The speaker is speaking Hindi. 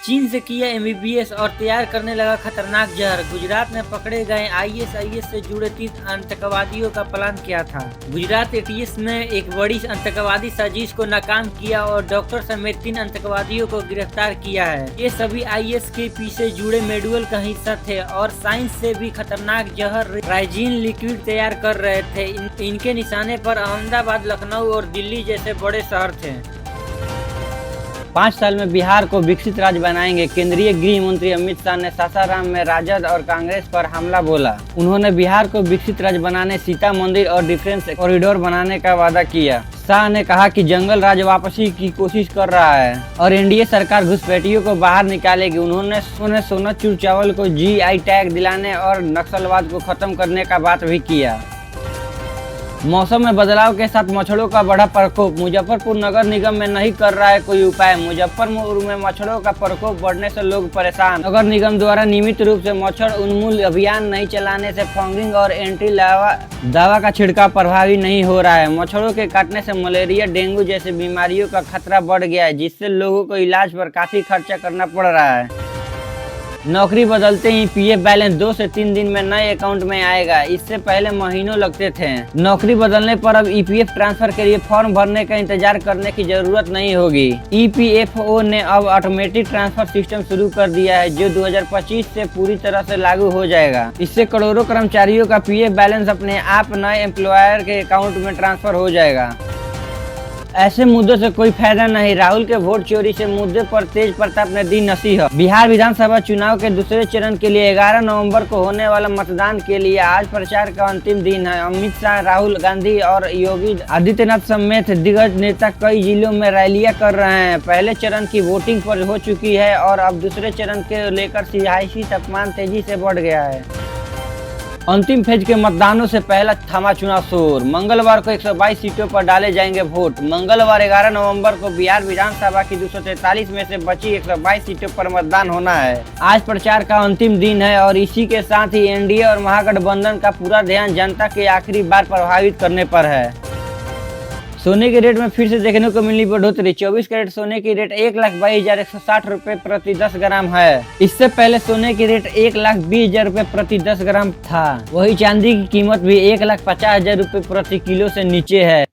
चीन से किया एमबीबीएस और तैयार करने लगा खतरनाक जहर। गुजरात में पकड़े गए आईएसआईएस से जुड़े 30 आतंकवादियों का प्लान क्या था। गुजरात एटीएस ने एक बड़ी आतंकवादी साजिश को नाकाम किया और डॉक्टर समेत 3 आतंकवादियों को गिरफ्तार किया है। ये सभी आईएस के पीछे जुड़े मेडुअल का हिस्सा थे और साइंस से भी खतरनाक जहर राइजिन लिक्विड तैयार कर रहे थे। इनके निशाने पर अहमदाबाद, लखनऊ और दिल्ली जैसे बड़े शहर थे। 5 साल में बिहार को विकसित राज्य बनाएंगे। केंद्रीय गृह मंत्री अमित शाह ने सासाराम में राजद और कांग्रेस पर हमला बोला। उन्होंने बिहार को विकसित राज्य बनाने, सीता मंदिर और डिफेंस कॉरिडोर बनाने का वादा किया। शाह ने कहा कि जंगल राज वापसी की कोशिश कर रहा है और एनडीए सरकार घुसपैठियों को बाहर निकालेगी। उन्होंने सोना चूर चावल को जीआई टैग दिलाने और नक्सलवाद को खत्म करने का बात भी किया। मौसम में बदलाव के साथ मच्छरों का बढ़ा प्रकोप। मुजफ्फरपुर नगर निगम में नहीं कर रहा है कोई उपाय। मुजफ्फरपुर में मच्छरों का प्रकोप बढ़ने से लोग परेशान। नगर निगम द्वारा नियमित रूप से मच्छर उन्मूलन अभियान नहीं चलाने से फॉगिंग और एंटी लार्वा दवा का छिड़काव प्रभावी नहीं हो रहा है। मच्छरों के काटने से मलेरिया, डेंगू जैसे बीमारियों का खतरा बढ़ गया है, जिससे लोगों को इलाज पर काफी खर्चा करना पड़ रहा है। नौकरी बदलते ही पीएफ बैलेंस 2 से 3 दिन में नए अकाउंट में आएगा। इससे पहले महीनों लगते थे। नौकरी बदलने पर अब ईपीएफ ट्रांसफर के लिए फॉर्म भरने का इंतजार करने की जरूरत नहीं होगी। ईपीएफओ ने अब ऑटोमेटिक ट्रांसफर सिस्टम शुरू कर दिया है, जो 2025 से पूरी तरह से लागू हो जाएगा। इससे करोड़ों कर्मचारियों का पीएफ बैलेंस अपने आप नए एम्प्लॉयर के अकाउंट में ट्रांसफर हो जाएगा। ऐसे मुद्दों से कोई फायदा नहीं। राहुल के वोट चोरी से मुद्दे पर तेज प्रताप ने दी नसीहत। बिहार विधानसभा चुनाव के दूसरे चरण के लिए 11 नवंबर को होने वाला मतदान के लिए आज प्रचार का अंतिम दिन है। अमित शाह, राहुल गांधी और योगी आदित्यनाथ समेत दिग्गज नेता कई जिलों में रैलियां कर रहे हैं। पहले चरण की वोटिंग पर हो चुकी है और अब दूसरे चरण के लेकर सियासी तापमान तेजी से बढ़ गया है। अंतिम फेज के मतदानों से पहला थमा चुनाव शोर। मंगलवार को 122 सीटों पर डाले जाएंगे वोट। मंगलवार 11 नवंबर को बिहार विधानसभा की 243 में से बची 122 सीटों पर मतदान होना है। आज प्रचार का अंतिम दिन है और इसी के साथ ही एनडीए और महागठबंधन का पूरा ध्यान जनता के आखिरी बार प्रभावित करने पर है। सोने के रेट में फिर से देखने को मिली बढ़ोतरी। 24 कैरेट सोने की रेट 1,22,160 रुपए प्रति 10 ग्राम है। इससे पहले सोने की रेट 1,20,000 रुपए प्रति 10 ग्राम था। वही चांदी की कीमत भी 1,50,000 रुपए प्रति किलो से नीचे है।